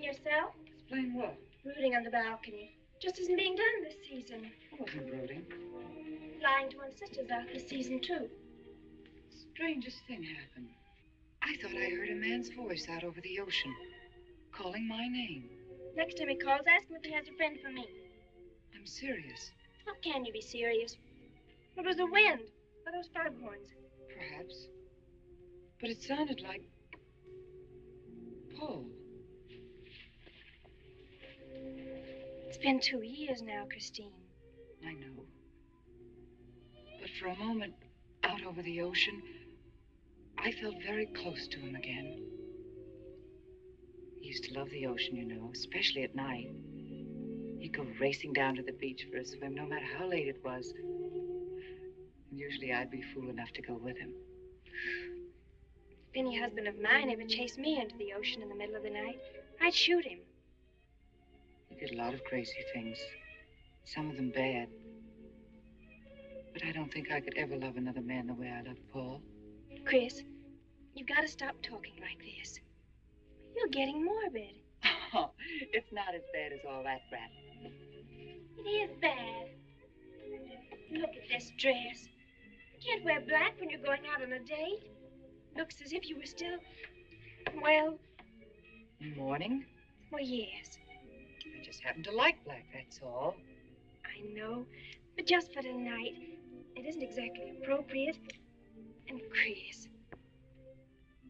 Yourself? Explain what? Brooding on the balcony. Just isn't being done this season. I wasn't brooding. Flying to one's sister's out this season, too. Strangest thing happened. I thought I heard a man's voice out over the ocean, calling my name. Next time he calls, ask him if he has a friend for me. I'm serious. How can you be serious? It was the wind, or those foghorns. Perhaps. But it sounded like Paul. It's been 2 years now, Christine. I know. But for a moment, out over the ocean, I felt very close to him again. He used to love the ocean, you know, especially at night. He'd go racing down to the beach for a swim, no matter how late it was. And usually I'd be fool enough to go with him. If any husband of mine ever chased me into the ocean in the middle of the night, I'd shoot him. He did a lot of crazy things, some of them bad. But I don't think I could ever love another man the way I loved Paul. Chris, you've got to stop talking like this. You're getting morbid. Oh, it's not as bad as all that, Brat. It is bad. Look at this dress. You can't wear black when you're going out on a date. Looks as if you were still, well... In mourning? Well, yes. I just happen to like black, that's all. I know, but just for tonight, it isn't exactly appropriate. And Chris,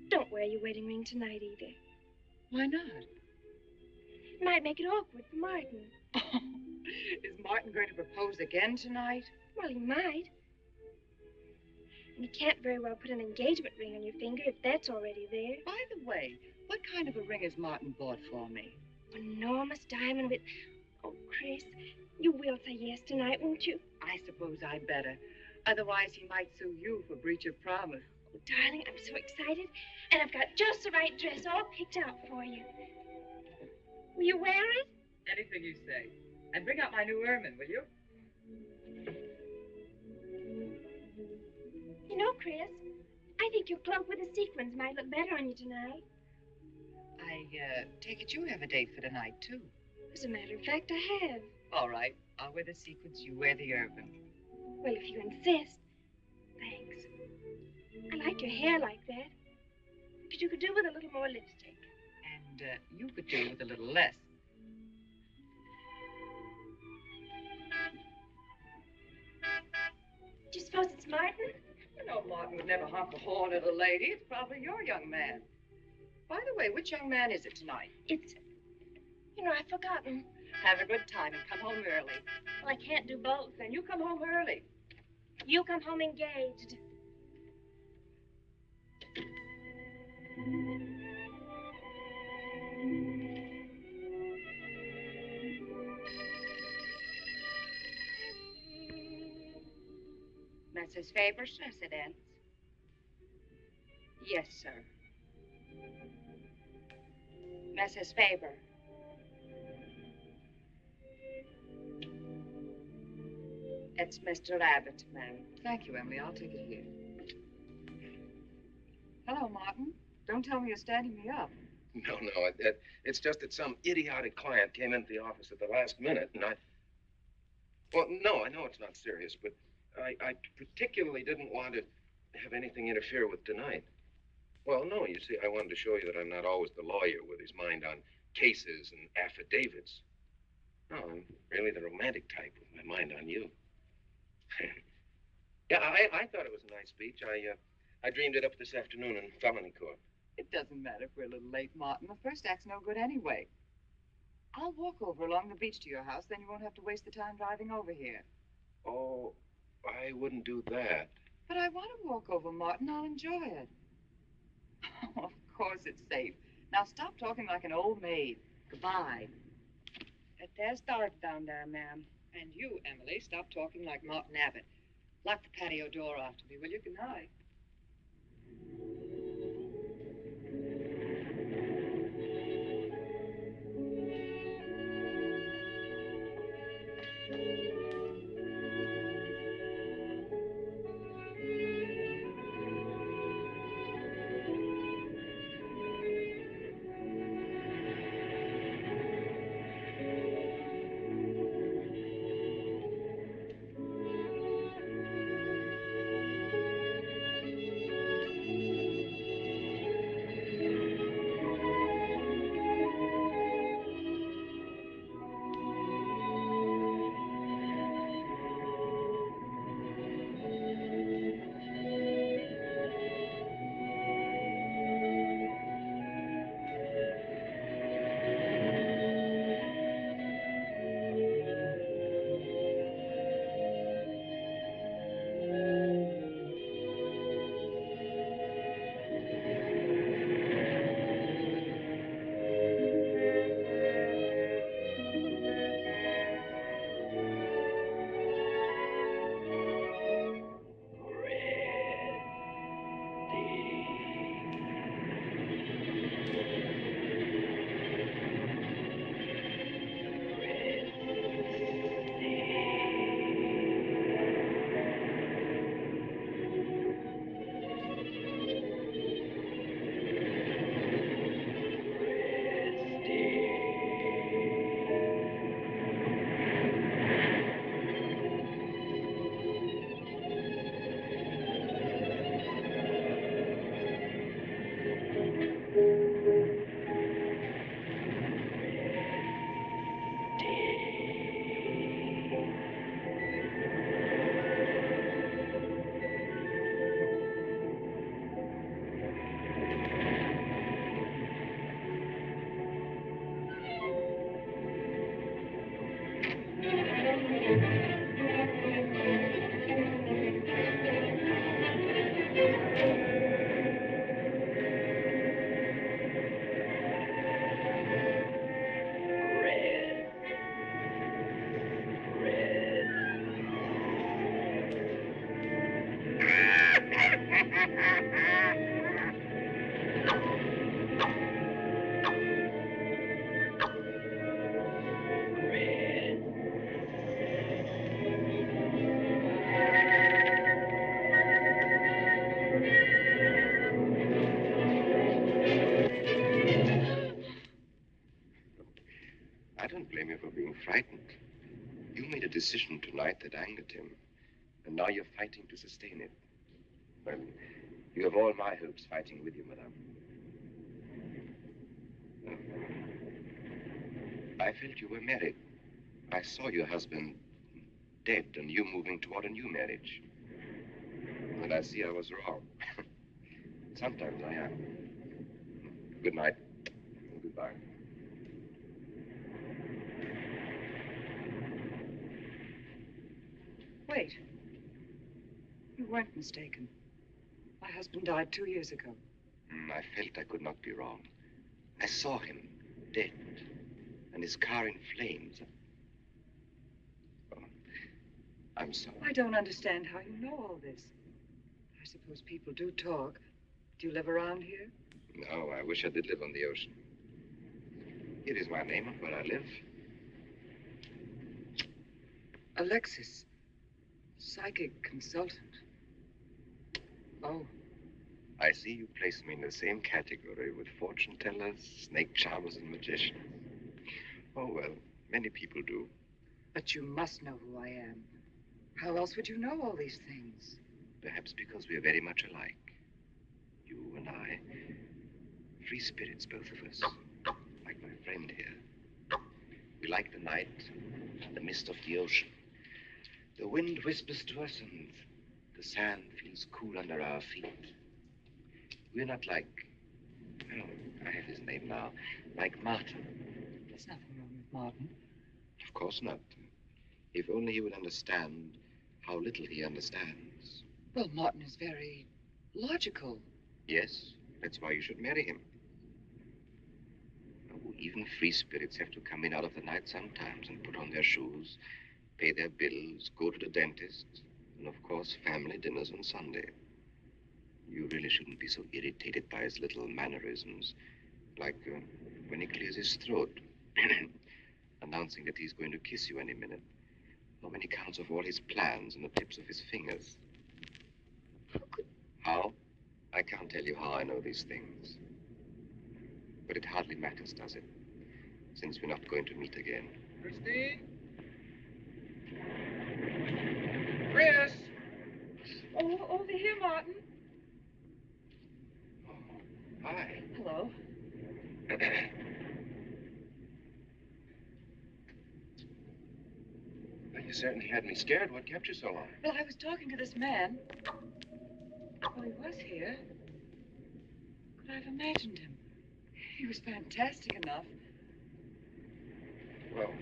don't wear your wedding ring tonight either. Why not? It might make it awkward for Martin. Is Martin going to propose again tonight? Well, he might. And you can't very well put an engagement ring on your finger if that's already there. By the way, what kind of a ring has Martin bought for me? An enormous diamond with... Oh, Chris, you will say yes tonight, won't you? I suppose I'd better. Otherwise, he might sue you for breach of promise. Oh, darling, I'm so excited. And I've got just the right dress all picked out for you. Will you wear it? Anything you say. And bring out my new ermine, will you? You know, Chris, I think your cloak with the sequins might look better on you tonight. I take it you have a date for tonight, too. As a matter of fact, I have. All right. I'll wear the sequins, you wear the ermine. Well, if you insist. Thanks. I like your hair like that. But you could do with a little more lipstick. And you could do with a little less. Do you suppose it's Martin? You know, Martin would never honk a horn at a lady. It's probably your young man. By the way, which young man is it tonight? It's... You know, I've forgotten. Have a good time and come home early. Well, I can't do both. Then you come home early. You come home engaged. Mrs. Faber's residence. Yes, sir. Mrs. Faber. It's Mr. Abbott, ma'am. Thank you, Emily. I'll take it here. Hello, Martin. Don't tell me you're standing me up. No, it's just that some idiotic client came into the office at the last minute, and well, no, I know it's not serious, but I particularly didn't want to have anything interfere with tonight. Well, no, you see, I wanted to show you that I'm not always the lawyer with his mind on cases and affidavits. No, I'm really the romantic type with my mind on you. Yeah, I thought it was a nice speech. I dreamed it up this afternoon in felony court. It doesn't matter if we're a little late, Martin. The first act's no good anyway. I'll walk over along the beach to your house, then you won't have to waste the time driving over here. Oh, I wouldn't do that. But I want to walk over, Martin. I'll enjoy it. Oh, of course it's safe. Now stop talking like an old maid. Goodbye. There's dark down there, ma'am. And you, Emily, stop talking like Martin Abbott. Lock the patio door after me, will you? Good night. Frightened. You made a decision tonight that angered him, and now you're fighting to sustain it. Well, you have all my hopes fighting with you, madame. I felt you were married. I saw your husband dead and you moving toward a new marriage. And I see I was wrong. Sometimes I am. Good night. And goodbye. Wait. You weren't mistaken. My husband died 2 years ago. I felt I could not be wrong. I saw him, dead, and his car in flames. Oh, I'm sorry. I don't understand how you know all this. I suppose people do talk. Do you live around here? No, I wish I did live on the ocean. It is my name and where I live. Alexis, psychic consultant. Oh. I see you place me in the same category with fortune tellers, snake charmers, and magicians. Oh, well, many people do. But you must know who I am. How else would you know all these things? Perhaps because we are very much alike. You and I. Free spirits, both of us. Like my friend here. We like the night, the mist of the ocean. The wind whispers to us and the sand feels cool under our feet. We're not like, oh, I have his name now, like Martin. There's nothing wrong with Martin. Of course not. If only he would understand how little he understands. Well, Martin is very logical. Yes, that's why you should marry him. Oh, even free spirits have to come in out of the night sometimes and put on their shoes, pay their bills, go to the dentist, and of course, family dinners on Sunday. You really shouldn't be so irritated by his little mannerisms, like when he clears his throat, announcing that he's going to kiss you any minute, or when he counts off all his plans on the tips of his fingers. How? I can't tell you how I know these things. But it hardly matters, does it? Since we're not going to meet again. Christine? Chris! Oh, over here, Martin. Oh, hi. Hello. Well, you certainly had me scared. What kept you so long? Well, I was talking to this man. Well, he was here. Could I have imagined him? He was fantastic enough. Well,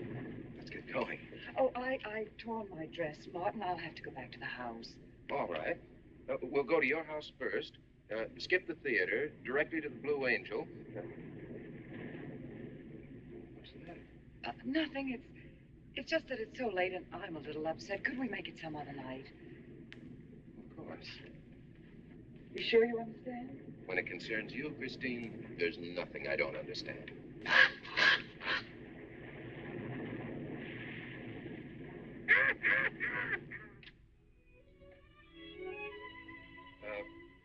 let's get going. Oh, I tore my dress, Martin. I'll have to go back to the house. All right. We'll go to your house first, skip the theater, directly to the Blue Angel. What's the matter? Nothing. It's just that it's so late and I'm a little upset. Could we make it some other night? Of course. You sure you understand? When it concerns you, Christine, there's nothing I don't understand.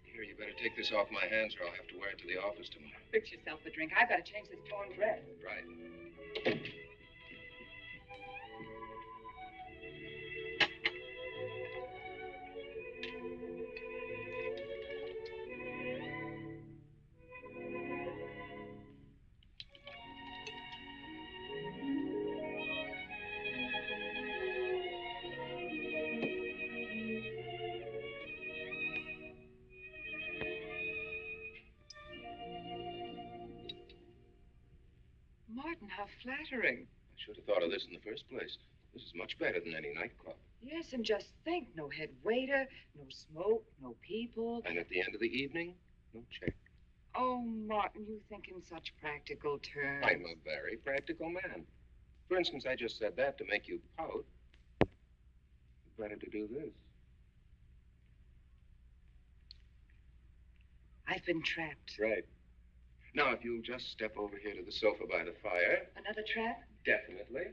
Here, you better take this off my hands or I'll have to wear it to the office tomorrow. Fix yourself a drink. I've got to change this torn dress. Right. Martin, how flattering. I should have thought of this in the first place. This is much better than any nightclub. Yes, and just think, no head waiter, no smoke, no people. And at the end of the evening, no check. Oh, Martin, you think in such practical terms. I'm a very practical man. For instance, I just said that to make you pout. Better to do this. I've been trapped. Right. Now, if you'll just step over here to the sofa by the fire. Another trap? Definitely.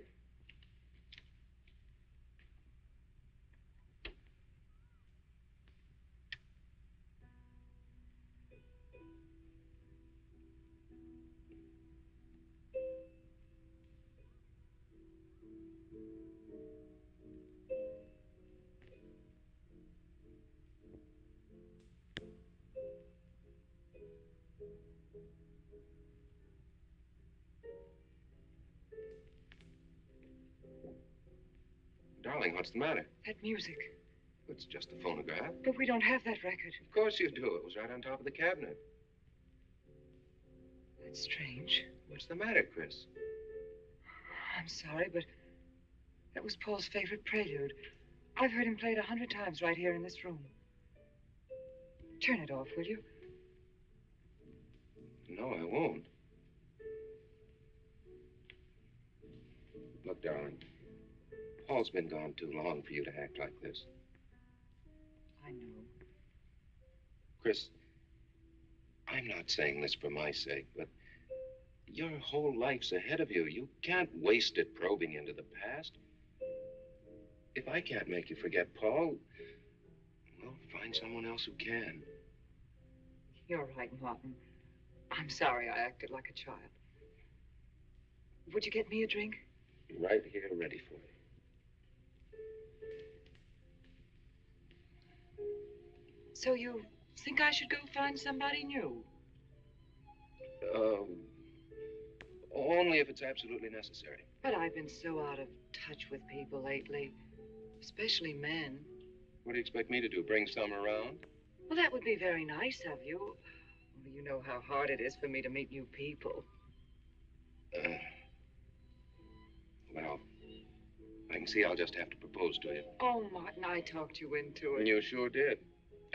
Darling, what's the matter? That music. It's just a phonograph. But we don't have that record. Of course you do. It was right on top of the cabinet. That's strange. What's the matter, Chris? I'm sorry, but that was Paul's favorite prelude. I've heard him play it 100 times right here in this room. Turn it off, will you? No, I won't. Look, darling, Paul's been gone too long for you to act like this. I know. Chris, I'm not saying this for my sake, but your whole life's ahead of you. You can't waste it probing into the past. If I can't make you forget Paul, well, find someone else who can. You're right, Martin. I'm sorry I acted like a child. Would you get me a drink? Right here, ready for you. So you think I should go find somebody new? Only if it's absolutely necessary. But I've been so out of touch with people lately, especially men. What do you expect me to do, bring some around? Well, that would be very nice of you. Only you know how hard it is for me to meet new people. Well, I can see I'll just have to propose to you. Oh, Martin, I talked you into it. You sure did.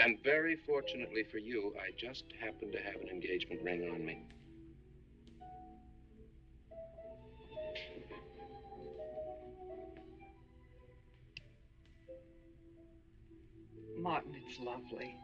And very fortunately for you, I just happened to have an engagement ring on me. Martin, it's lovely.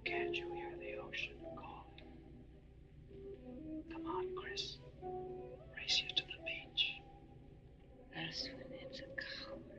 Can't you hear the ocean calling? Come on, Chris. Race you to the beach. That's when it's a coward.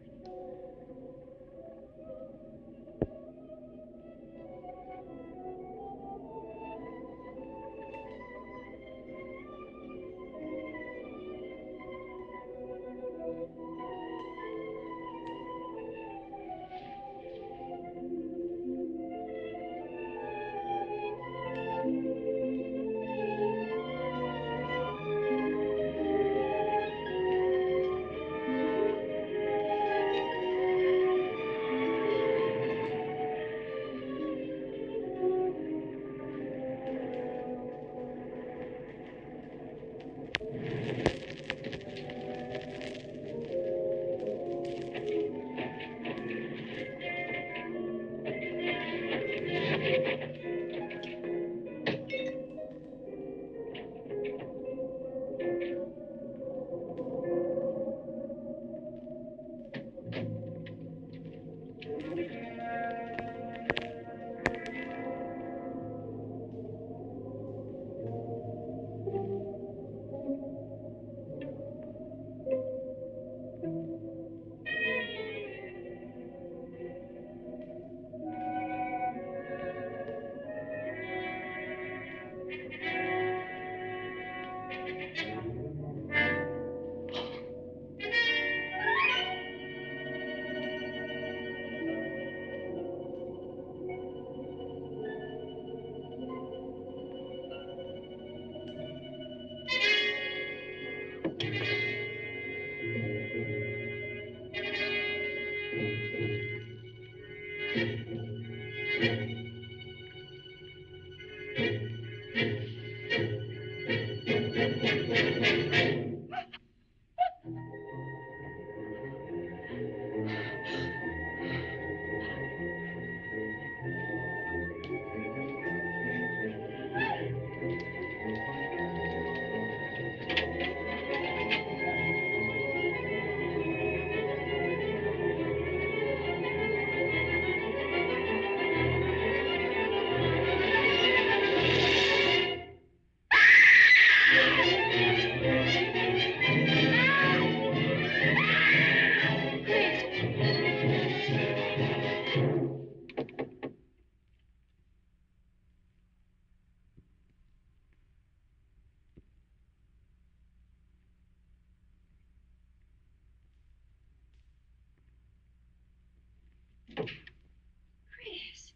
Chris.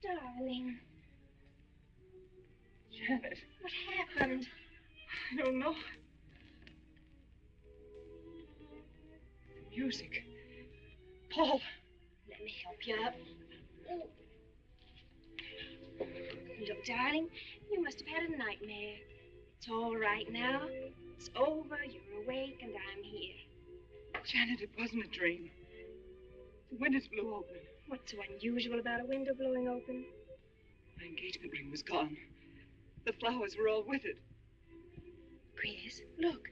Darling. Janet, What happened? I don't know. Music. Paul. Let me help you up. Oh. Look, darling, you must have had a nightmare. It's all right now. It's over. You're awake, and I'm here. Janet, it wasn't a dream. The windows blew open. What's so unusual about a window blowing open? My engagement ring was gone. The flowers were all with it. Chris, look.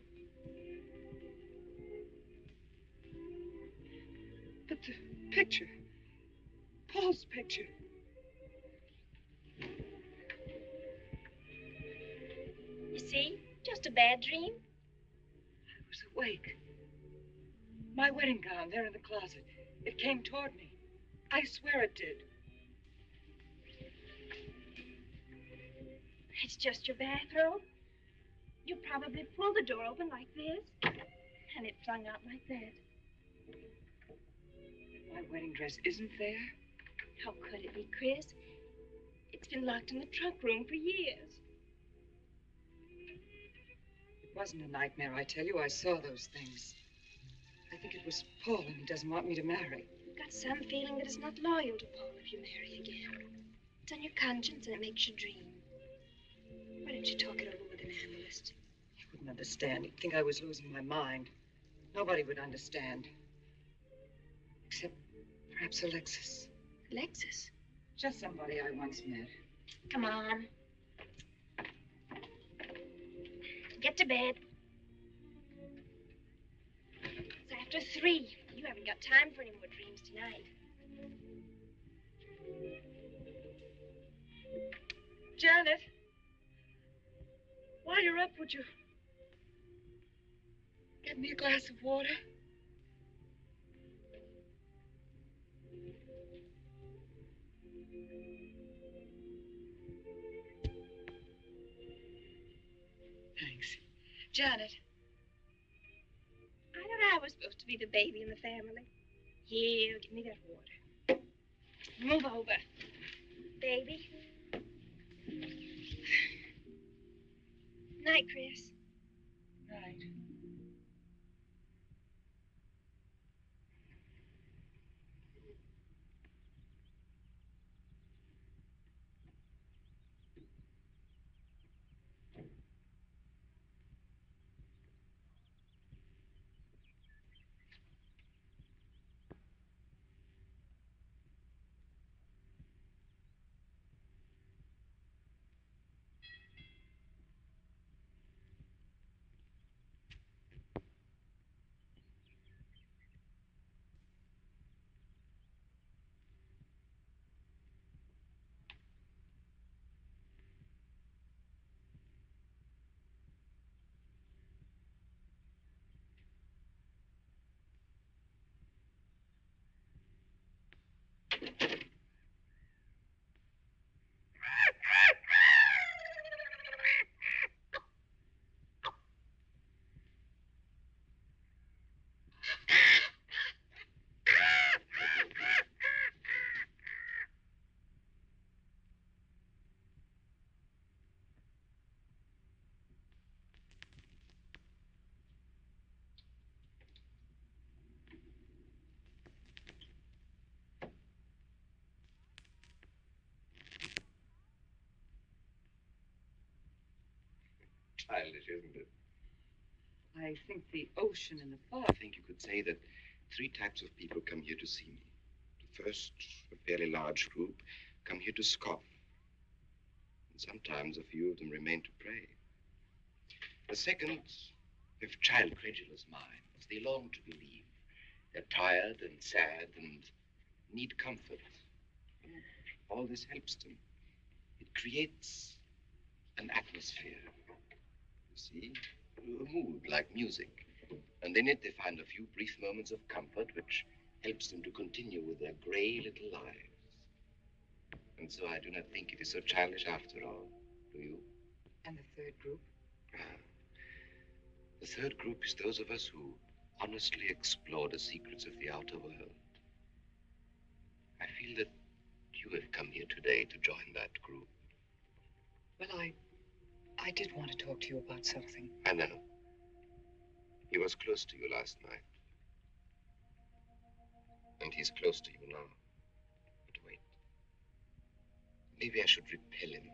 But the picture. Paul's picture. You see? Just a bad dream. I was awake. My wedding gown there in the closet. It came toward me. I swear it did. It's just your bathrobe. You probably pulled the door open like this, and it flung out like that. My wedding dress isn't there. How could it be, Chris? It's been locked in the trunk room for years. It wasn't a nightmare, I tell you. I saw those things. I think it was Paul, and he doesn't want me to marry. You've got some feeling that it's not loyal to Paul if you marry again. It's on your conscience, and it makes you dream. Why don't you talk it over with an analyst? He wouldn't understand. He'd think I was losing my mind. Nobody would understand. Except perhaps Alexis. Alexis? Just somebody I once met. Come on. Get to bed. It's after 3. You haven't got time for any more dreams tonight. Janet, while you're up, would you get me a glass of water? Thanks. Janet. I thought I was supposed to be the baby in the family. Here, give me that water. Move over. Baby. Night, Chris. Right. Childish, isn't it? I think the ocean and the fog. I think you could say that 3 types of people come here to see me. The first, a fairly large group, come here to scoff. And sometimes a few of them remain to pray. The second, have child credulous minds. They long to believe. They're tired and sad and need comfort. And all this helps them. It creates an atmosphere. You see? A mood like music. And in it they find a few brief moments of comfort which helps them to continue with their gray little lives. And so I do not think it is so childish after all. Do you? And the third group? The third group is those of us who honestly explore the secrets of the outer world. I feel that you have come here today to join that group. Well, I did want to talk to you about something. I know. He was close to you last night. And he's close to you now. But wait. Maybe I should repel him,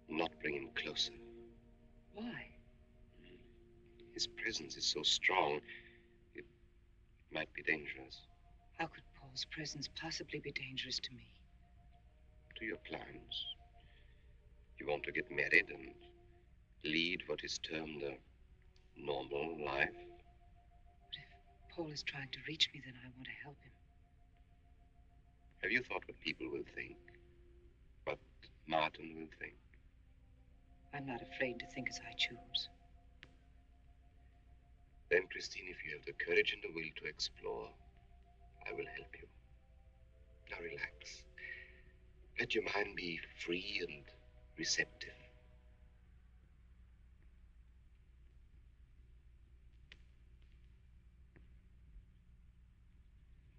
not bring him closer. Why? His presence is so strong, it might be dangerous. How could Paul's presence possibly be dangerous to me? To your plans. You want to get married and lead what is termed a normal life. But if Paul is trying to reach me, then I want to help him. Have you thought what people will think? What Martin will think? I'm not afraid to think as I choose. Then, Christine, if you have the courage and the will to explore, I will help you. Now relax. Let your mind be free and receptive.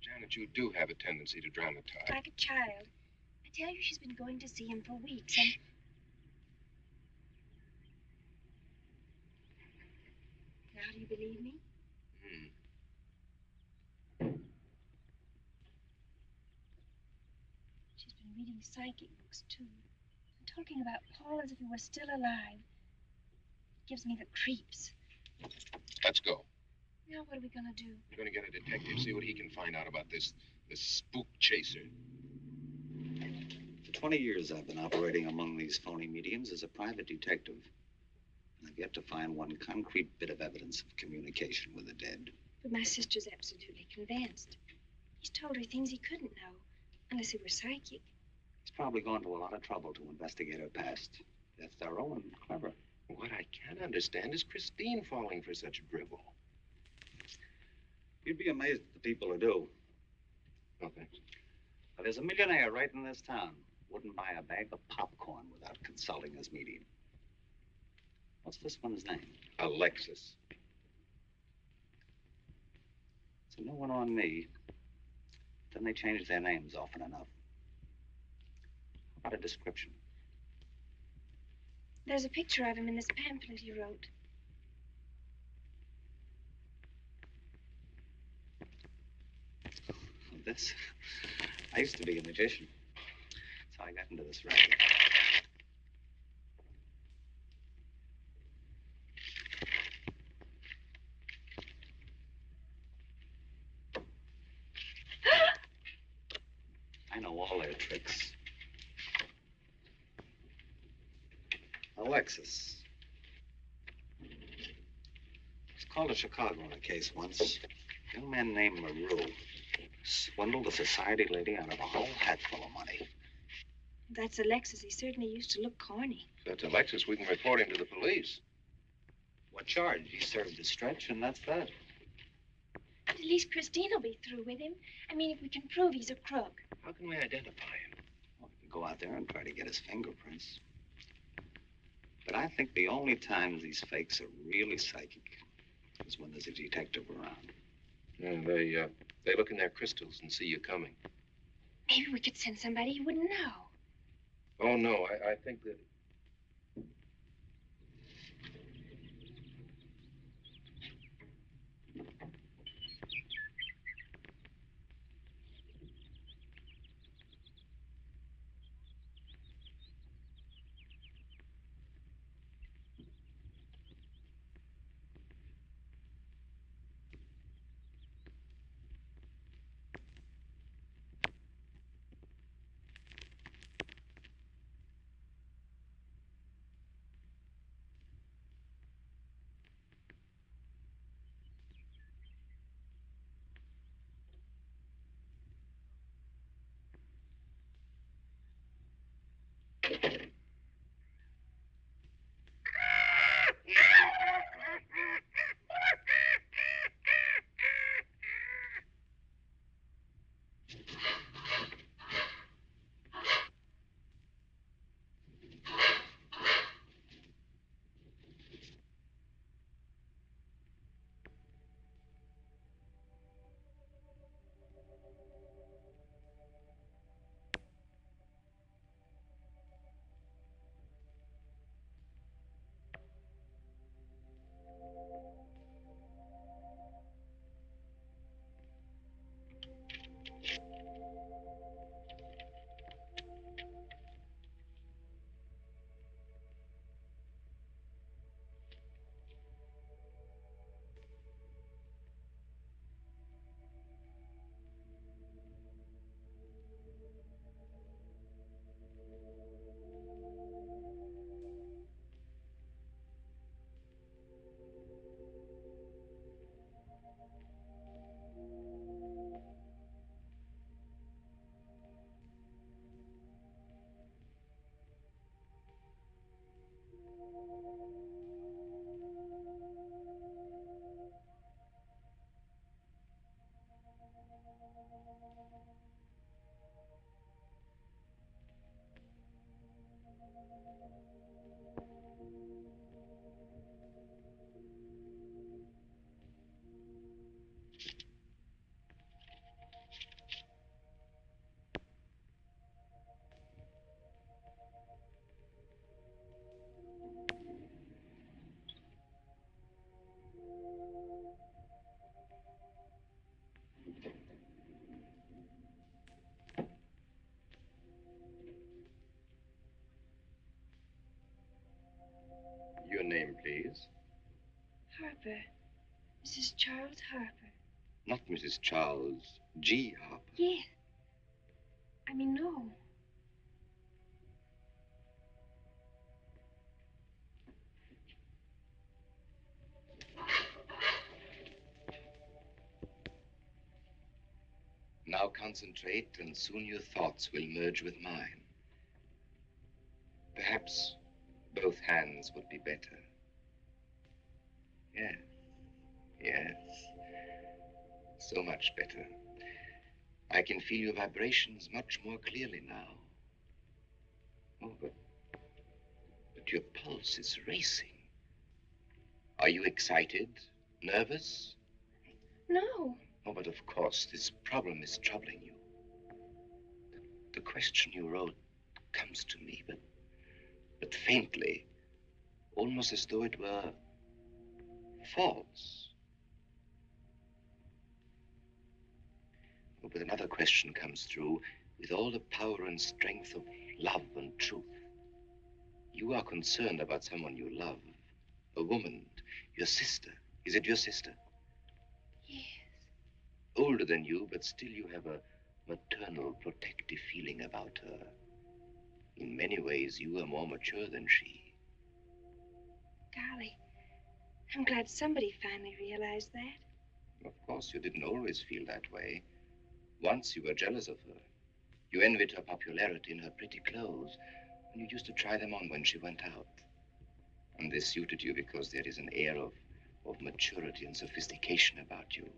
Janet, you do have a tendency to dramatize. Like a child. I tell you, she's been going to see him for weeks, and... Now do you believe me? She's been reading psychic books, too. And talking about Paul as if he were still alive. It gives me the creeps. Let's go. Now what are we gonna do? We're going to get a detective, see what he can find out about this spook chaser. For 20 years, I've been operating among these phony mediums as a private detective. I've yet to find one concrete bit of evidence of communication with the dead. But my sister's absolutely convinced. He's told her things he couldn't know, unless he were psychic. He's probably gone to a lot of trouble to investigate her past. That's thorough and clever. What I can't understand is Christine falling for such drivel. You'd be amazed at the people who do. No, thanks. Now, there's a millionaire right in this town. Wouldn't buy a bag of popcorn without consulting his medium. What's this one's name? Alexis. It's a new one on me. Then they change their names often enough. How about a description? There's a picture of him in this pamphlet he wrote. This? I used to be a magician. That's how I got into this racket. I know all their tricks. Alexis. It's called a Chicago in a case once. A young man named Maru swindled a society lady out of a whole hatful of money. That's Alexis. He certainly used to look corny. If that's Alexis, we can report him to the police. What charge? He served his stretch, and that's that. But at least Christine will be through with him. I mean, if we can prove he's a crook. How can we identify him? Well, we can go out there and try to get his fingerprints. But I think the only times these fakes are really psychic is when there's a detective around. Yeah, they look in their crystals and see you coming. Maybe we could send somebody he wouldn't know. Oh, no, I think that... please? Harper. Mrs. Charles Harper. Not Mrs. Charles G. Harper. Yes. I mean, no. Now concentrate, and soon your thoughts will merge with mine. Perhaps both hands would be better. Yes, yes. So much better. I can feel your vibrations much more clearly now. Oh, but your pulse is racing. Are you excited? Nervous? No. Oh, but of course, this problem is troubling you. The question you wrote comes to me, but faintly, almost as though it were false. Oh, but another question comes through with all the power and strength of love and truth. You are concerned about someone you love, a woman, your sister. Is it your sister? Yes. Older than you, but still you have a maternal, protective feeling about her. In many ways, you are more mature than she. Golly, I'm glad somebody finally realized that. Of course, you didn't always feel that way. Once you were jealous of her. You envied her popularity in her pretty clothes, and you used to try them on when she went out. And they suited you because there is an air of maturity and sophistication about you.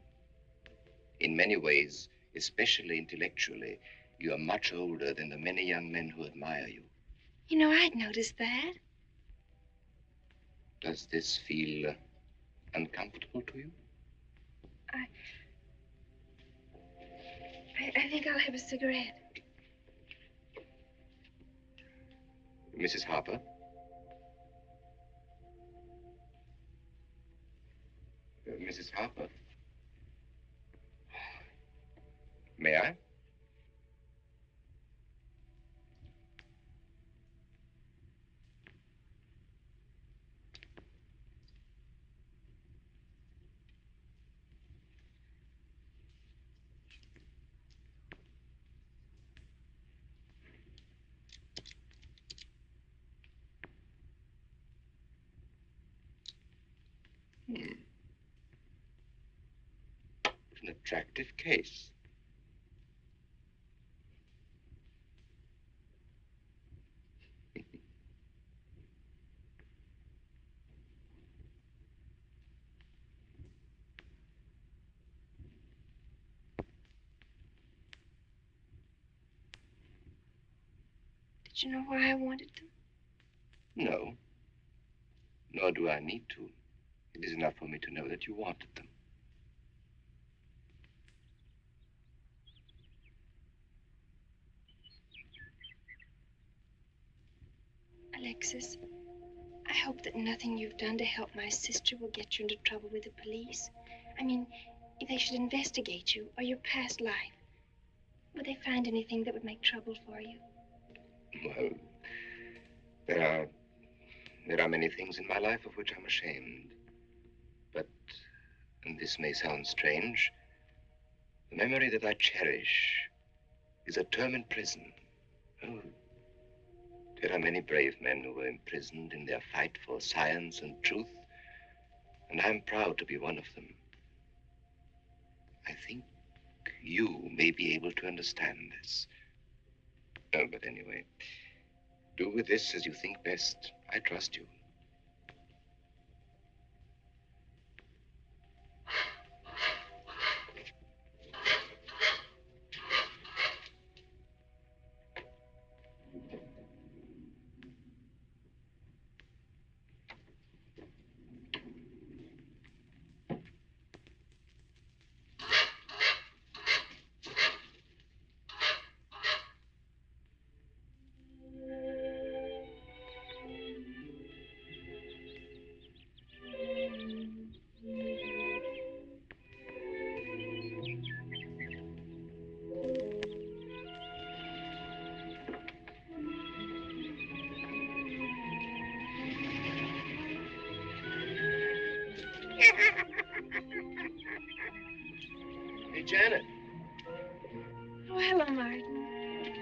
In many ways, especially intellectually, you are much older than the many young men who admire you. You know, I'd noticed that. Does this feel uncomfortable to you? I think I'll have a cigarette. Mrs. Harper? Mrs. Harper? May I? An attractive case. Did you know why I wanted them? No. Nor do I need to. It is enough for me to know that you wanted them. Alexis, I hope that nothing you've done to help my sister will get you into trouble with the police. I mean, if they should investigate you or your past life, would they find anything that would make trouble for you? Well, there are many things in my life of which I'm ashamed. But, and this may sound strange, the memory that I cherish is a term in prison. Oh, there are many brave men who were imprisoned in their fight for science and truth, and I'm proud to be one of them. I think you may be able to understand this. Oh, but anyway, do with this as you think best. I trust you.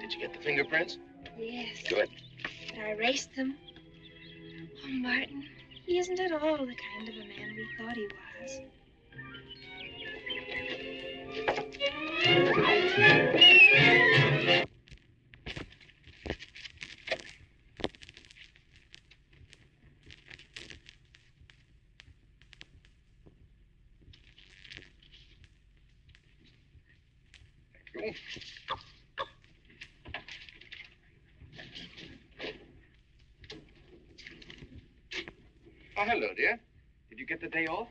Did you get the fingerprints? Yes. Good. But I erased them. Oh, Martin, he isn't at all the kind of a man we thought he was. Thank you. Oh, hello, dear. Did you get the day off?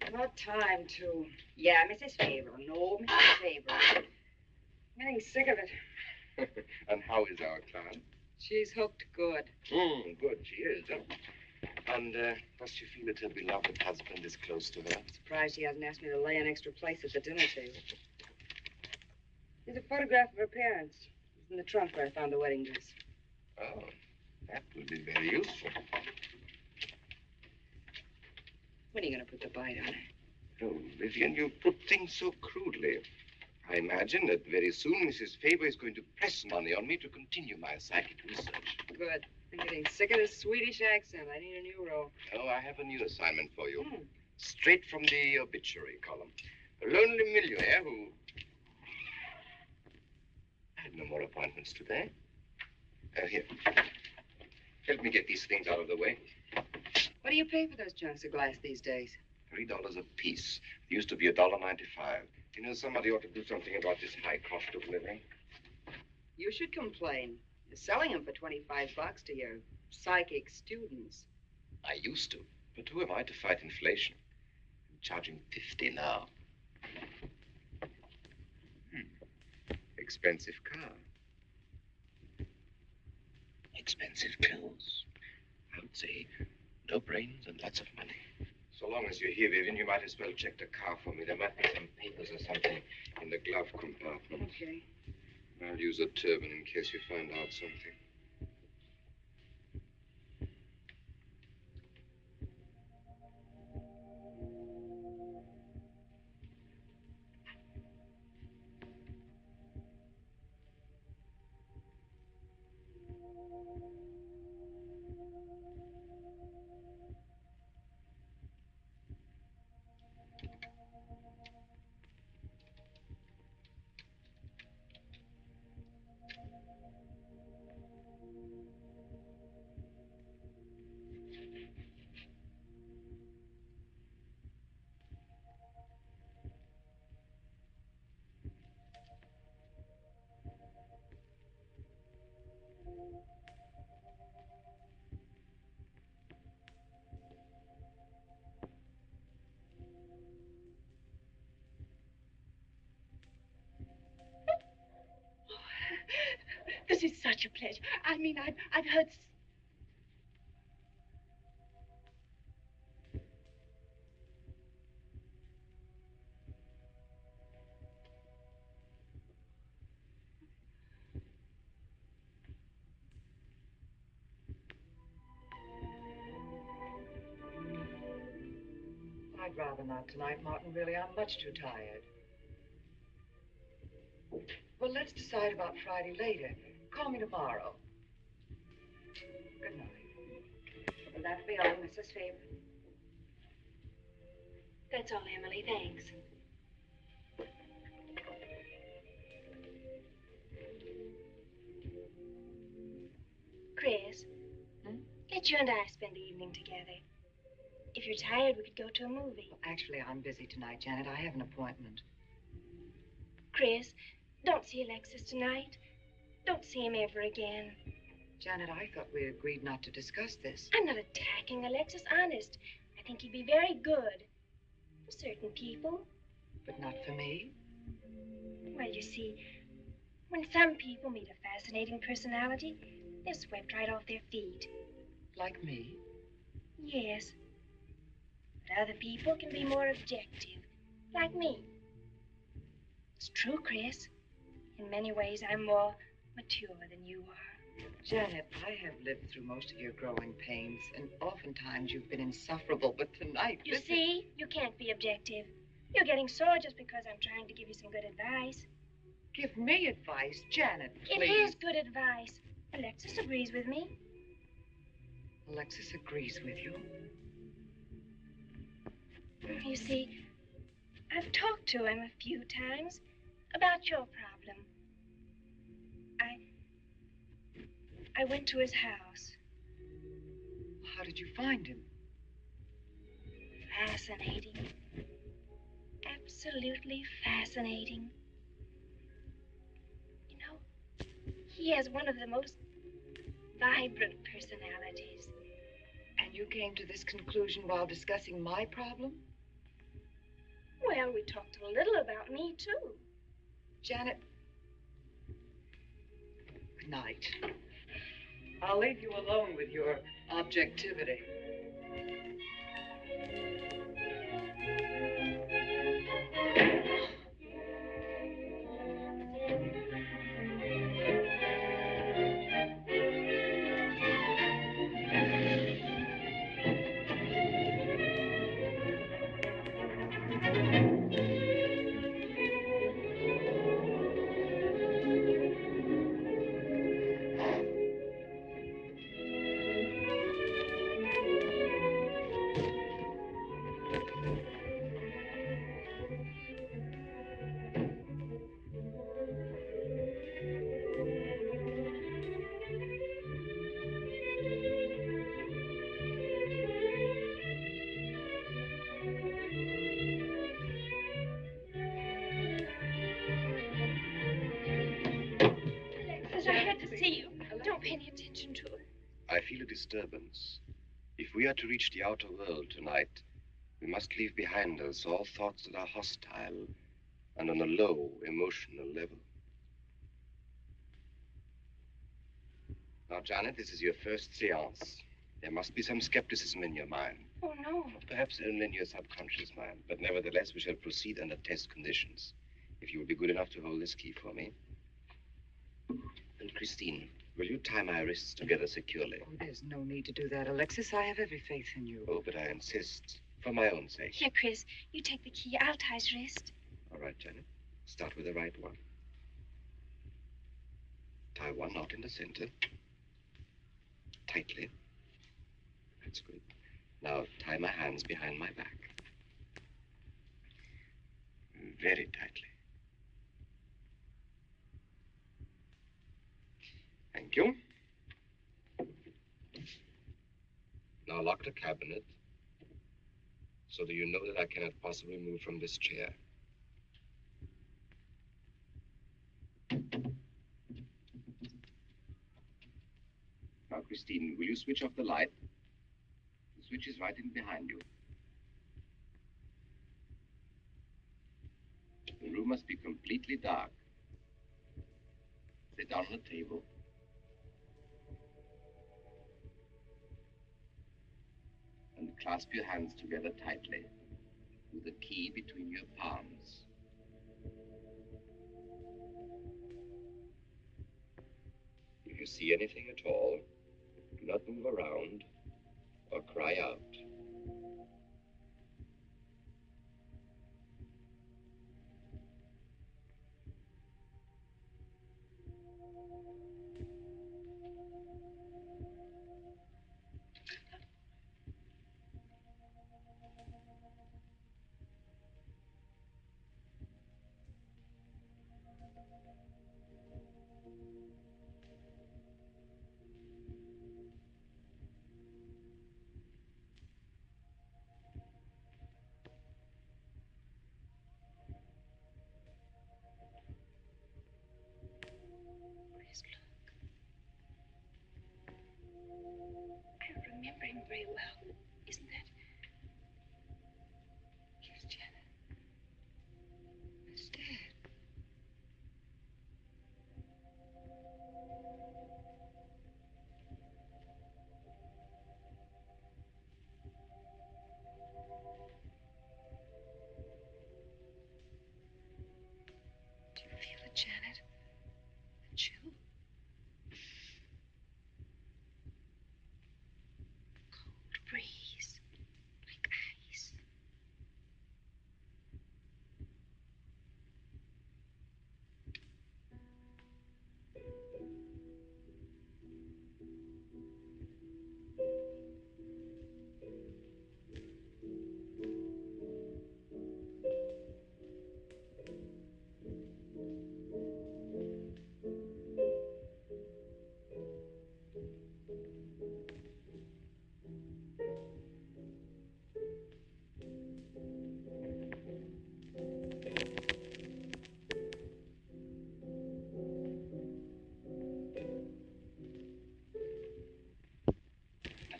What time to? Yeah, Mrs. Favor. No, Mrs. Favor. I'm getting sick of it. And how is our client? She's hooked good. Good, she is. And does she feel that her beloved husband is close to her? Surprised she hasn't asked me to lay an extra place at the dinner table. Here's a photograph of her parents. It's in the trunk where I found the wedding dress. Oh, that would be very useful. When are you going to put the bite on her? Oh, Vivian, you put things so crudely. I imagine that very soon Mrs. Faber is going to press money on me to continue my psychic research. Good. I'm getting sick of this Swedish accent. I need a new role. Oh, I have a new assignment for you. Straight from the obituary column. A lonely millionaire who... I had no more appointments today. Here. Help me get these things out of the way. What do you pay for those chunks of glass these days? $3 a piece. It used to be $1.95. You know, somebody ought to do something about this high cost of living. You should complain. You're selling them for $25 to your psychic students. I used to. But who am I to fight inflation? I'm charging $50 now. Expensive car. Expensive clothes. I would say no brains and lots of money. So long as you're here, Vivian, you might as well check the car for me. There might be some papers or something in the glove compartment. Okay. I'll use a turban in case you find out something. This is such a pleasure. I mean, I've heard... I'd rather not tonight, Martin. Really, I'm much too tired. Well, let's decide about Friday later. Call me tomorrow. Good night. Will that be all, Mrs. Faber? That's all, Emily. Thanks. Chris, let you and I spend the evening together. If you're tired, we could go to a movie. Well, actually, I'm busy tonight, Janet. I have an appointment. Chris, don't see Alexis tonight. Don't see him ever again. Janet, I thought we agreed not to discuss this. I'm not attacking Alexis, honest. I think he'd be very good for certain people. But not for me? Well, you see, when some people meet a fascinating personality, they're swept right off their feet. Like me? Yes. But other people can be more objective, like me. It's true, Chris. In many ways, I'm more mature than you are. Janet, I have lived through most of your growing pains, and oftentimes you've been insufferable, but tonight... You see, you can't be objective. You're getting sore just because I'm trying to give you some good advice. Give me advice, Janet, It please. is good advice. Alexis agrees with me. Alexis agrees with you. You see, I've talked to him a few times about your problem. I went to his house. How did you find him? Fascinating. Absolutely fascinating. You know, he has one of the most vibrant personalities. And you came to this conclusion while discussing my problem? Well, we talked a little about me, too. Janet, good night. I'll leave you alone with your objectivity. Alexis, I had to see you. Don't pay any attention to it. I feel a disturbance. If we are to reach the outer world tonight, we must leave behind us all thoughts that are hostile and on a low emotional level. Now, Janet, this is your first seance. There must be some skepticism in your mind. Oh, no. Perhaps only in your subconscious mind. But nevertheless, we shall proceed under test conditions. If you will be good enough to hold this key for me. And Christine, will you tie my wrists together securely? Oh, there's no need to do that, Alexis. I have every faith in you. Oh, but I insist. For my own sake. Here, Chris, you take the key. I'll tie his wrist. All right, Janet. Start with the right one. Tie one knot in the center. Tightly. That's good. Now tie my hands behind my back. Very tightly. Thank you. Now lock the cabinet so that you know that I cannot possibly move from this chair. Now, Christine, will you switch off the light? The switch is right in behind you. The room must be completely dark. Sit down on the table. And clasp your hands together tightly with the key between your palms. If you see anything at all, do not move around or cry out. Chris, look. I remember him very well. Isn't that? Yes, Janet. It's Dad. Do you feel it, Janet? The chill? Cold breeze.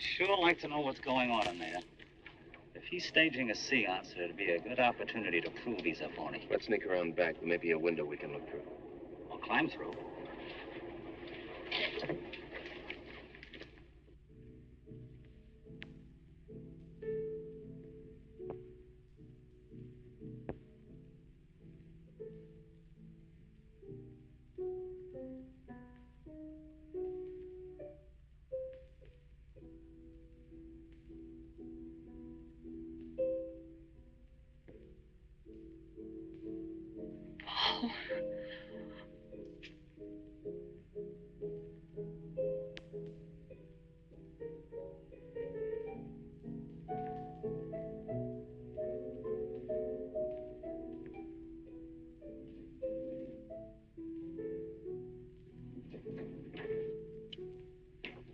I'd sure like to know what's going on in there. If he's staging a seance, it'd be a good opportunity to prove he's a phony. Let's sneak around back. There may be a window we can look through. I'll climb through.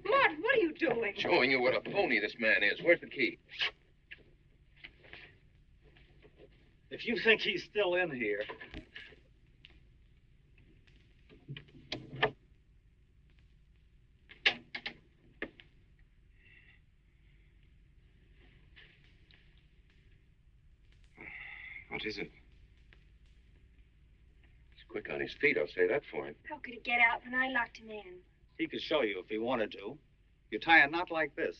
Martin, what are you doing? Showing you what a phony this man is. Where's the key? If you think he's still in here... What is it? He's quick on his feet, I'll say that for him. How could he get out when I locked him in? He could show you if he wanted to. You tie a knot like this.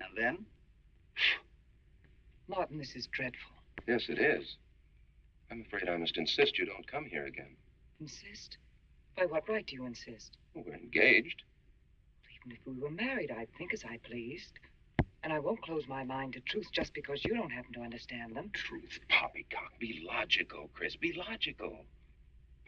And then? Martin, this is dreadful. Yes, it is. I'm afraid I must insist you don't come here again. Insist? By what right do you insist? Well, we're engaged. Even if we were married, I'd think as I pleased. And I won't close my mind to truth just because you don't happen to understand them. Truth, poppycock. Be logical, Chris. Be logical.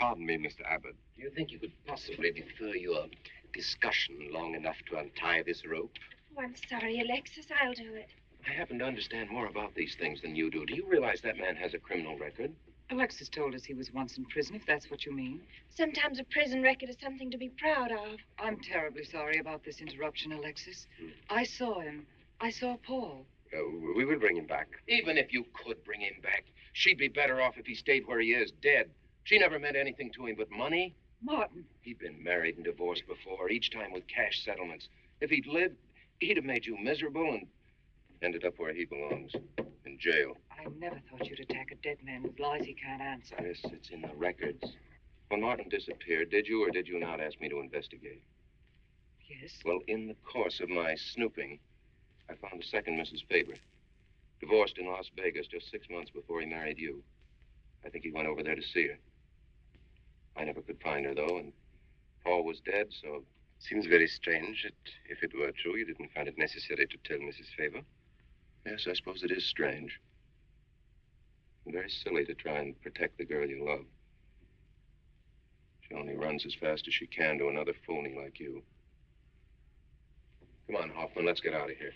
Pardon me, Mr. Abbott. Do you think you could possibly defer your discussion long enough to untie this rope? Oh, I'm sorry, Alexis. I'll do it. I happen to understand more about these things than you do. Do you realize that man has a criminal record? Alexis told us he was once in prison, if that's what you mean. Sometimes a prison record is something to be proud of. I'm terribly sorry about this interruption, Alexis. I saw him. I saw Paul. We will bring him back. Even if you could bring him back, she'd be better off if he stayed where he is, dead. She never meant anything to him but money. Martin. He'd been married and divorced before, each time with cash settlements. If he'd lived, he'd have made you miserable and ended up where he belongs, in jail. I never thought you'd attack a dead man with lies he can't answer. Yes, it's in the records. When Martin disappeared, did you or did you not ask me to investigate? Yes? Well, in the course of my snooping, I found a second Mrs. Faber, divorced in Las Vegas just 6 months before he married you. I think he went over there to see her. I never could find her, though, and Paul was dead, so... Seems very strange that if it were true, you didn't find it necessary to tell Mrs. Faber. Yes, I suppose it is strange. And very silly to try and protect the girl you love. She only runs as fast as she can to another phony like you. Come on, Hoffman, let's get out of here.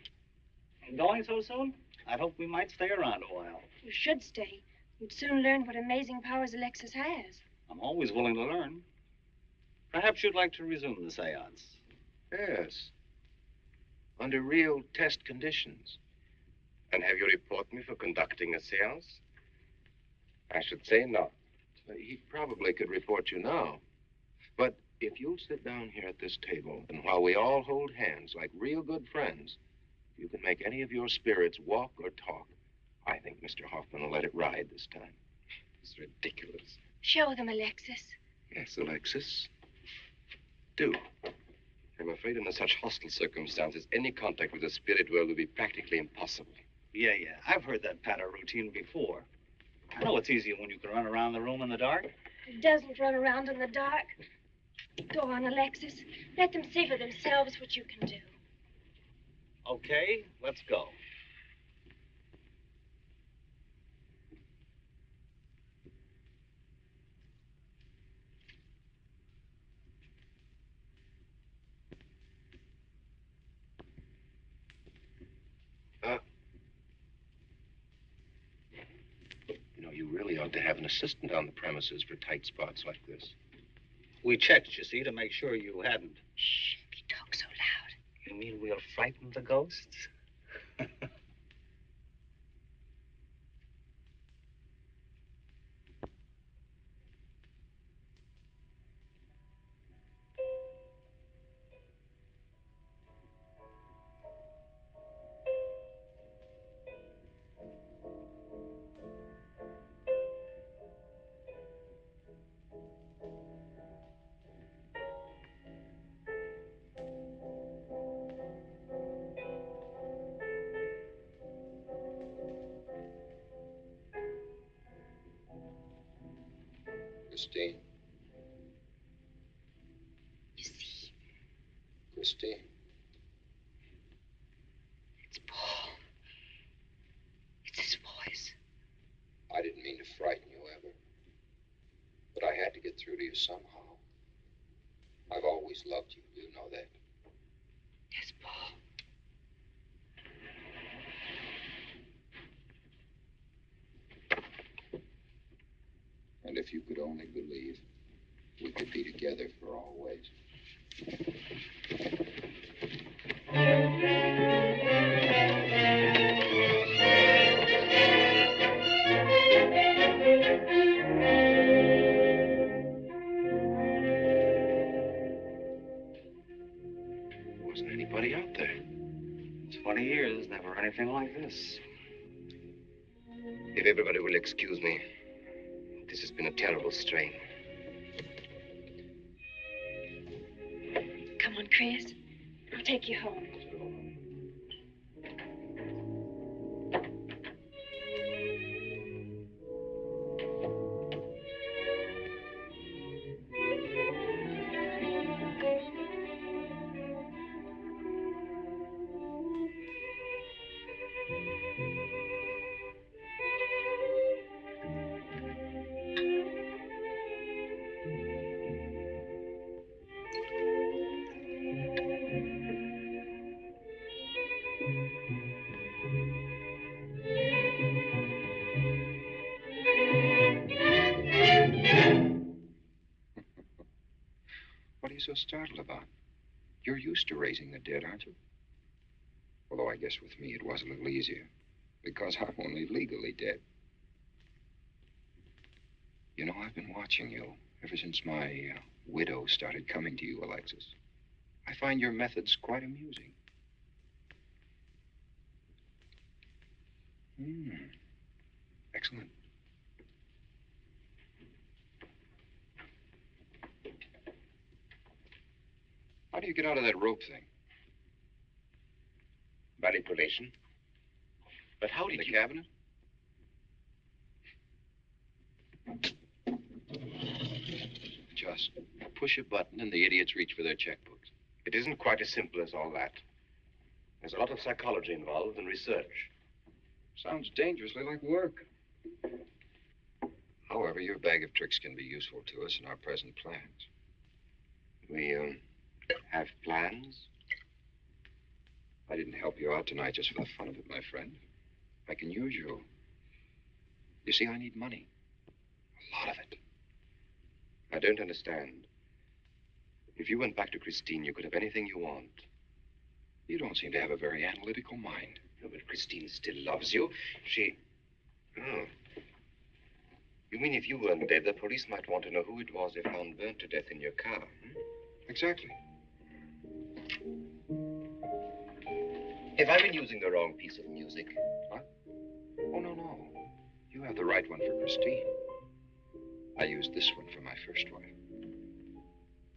Going so soon? I'd hope we might stay around a while. You should stay. You'd soon learn what amazing powers Alexis has. I'm always willing to learn. Perhaps you'd like to resume the seance. Yes. Under real test conditions. And have you report me for conducting a seance? I should say not. He probably could report you now. But if you'll sit down here at this table, and while we all hold hands like real good friends, you can make any of your spirits walk or talk, I think Mr. Hoffman will let it ride this time. It's ridiculous. Show them, Alexis. Yes, Alexis. Do. I'm afraid under such hostile circumstances, any contact with the spirit world would be practically impossible. Yeah. I've heard that patter routine before. I know it's easier when you can run around the room in the dark. He doesn't run around in the dark. Go on, Alexis. Let them see for themselves what you can do. Okay, let's go. You really ought to have an assistant on the premises for tight spots like this. We checked, you see, to make sure you hadn't. Shh, he talks so loud. You mean we'll frighten the ghosts? Christine. You see, Christine. it's Paul. It's his voice. I didn't mean to frighten you ever. But I had to get through to you somehow. I've always loved you. You know that. Yes, Paul. And if you could only believe, we could be together for always. Wasn't anybody out there. 20 years, never anything like this. If everybody will excuse me, this has been a terrible strain. Come on, Chris. I'll take you home. What are you so startled about? You're used to raising the dead, aren't you? Although I guess with me it was a little easier, because I'm only legally dead. You know, I've been watching you ever since my widow started coming to you, Alexis. I find your methods quite amusing. Excellent. How do you get out of that rope thing? Manipulation. But how did The you... cabinet? Just push a button and the idiots reach for their checkbooks. It isn't quite as simple as all that. There's a lot of psychology involved and research. Sounds dangerously like work. However, your bag of tricks can be useful to us in our present plans. We, have plans? I didn't help you out tonight just for the fun of it, my friend. I can use you. You see, I need money. A lot of it. I don't understand. If you went back to Christine, you could have anything you want. You don't seem to have a very analytical mind. No, but Christine still loves you. She... Oh. You mean if you weren't dead, the police might want to know who it was they found burnt to death in your car? Exactly. Have I been using the wrong piece of music? What? Oh, no. You have the right one for Christine. I used this one for my first wife.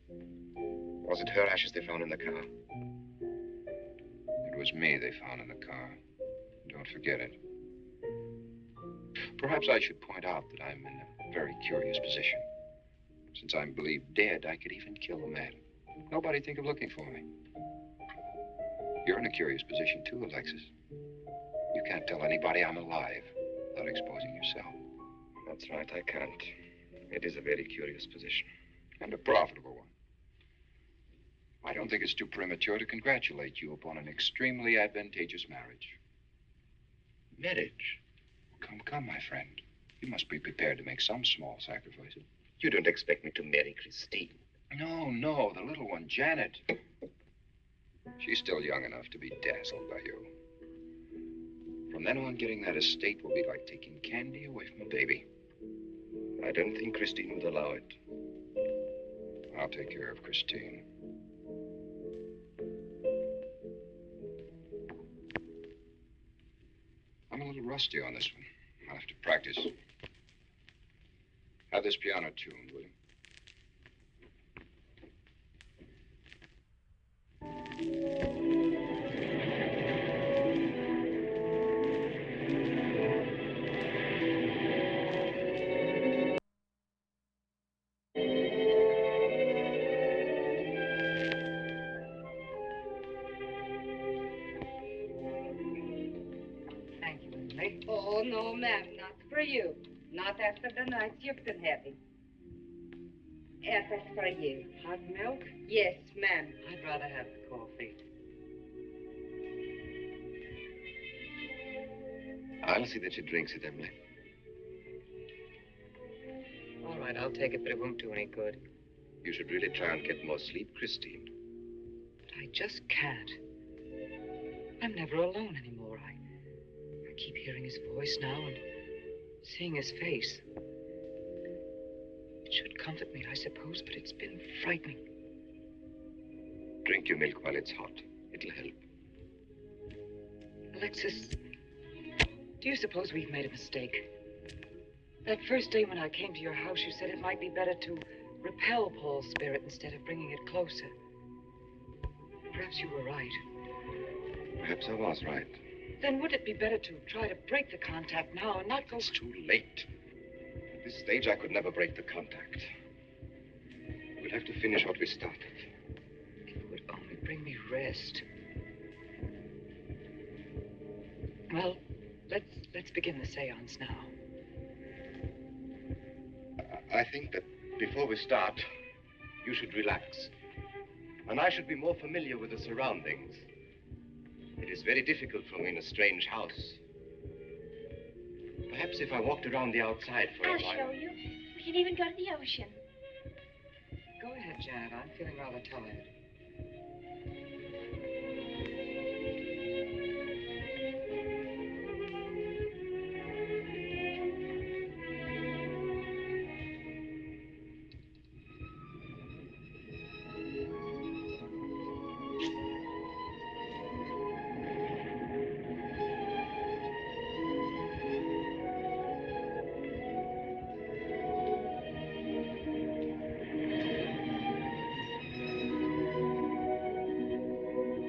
Was it her ashes they found in the car? It was me they found in the car. Don't forget it. Perhaps I should point out that I'm in a very curious position. Since I'm believed dead, I could even kill a man. Nobody'd think of looking for me. You're in a curious position, too, Alexis. You can't tell anybody I'm alive without exposing yourself. That's right, I can't. It is a very curious position. And a profitable one. I don't think it's too premature to congratulate you upon an extremely advantageous marriage. Marriage? Come, my friend. You must be prepared to make some small sacrifices. You don't expect me to marry Christine? No, the little one, Janet. She's still young enough to be dazzled by you. From then on, getting that estate will be like taking candy away from a baby. I don't think Christine would allow it. I'll take care of Christine. I'm a little rusty on this one. I'll have to practice. Have this piano tuned, will you? Oh, no, ma'am, not for you. Not after the night you've been having. That's for you. Hot milk? Yes, ma'am. I'd rather have the coffee. I'll see that she drinks it, Emily. All right, I'll take it, but it won't do any good. You should really try and get more sleep, Christine. But I just can't. I'm never alone anymore. I keep hearing his voice now and seeing his face. It should comfort me, I suppose, but it's been frightening. Drink your milk while it's hot. It'll help. Alexis, do you suppose we've made a mistake? That first day when I came to your house, you said it might be better to repel Paul's spirit instead of bringing it closer. Perhaps you were right. Perhaps I was right. Then would it be better to try to break the contact now and not go... It's too late. At this stage, I could never break the contact. We'll have to finish what we started. If it would only bring me rest. Well, let's begin the seance now. I think that before we start, you should relax. And I should be more familiar with the surroundings. It is very difficult for me in a strange house. Perhaps if I walked around the outside for a while... I'll show you. We can even go to the ocean. Go ahead, Janet. I'm feeling rather tired.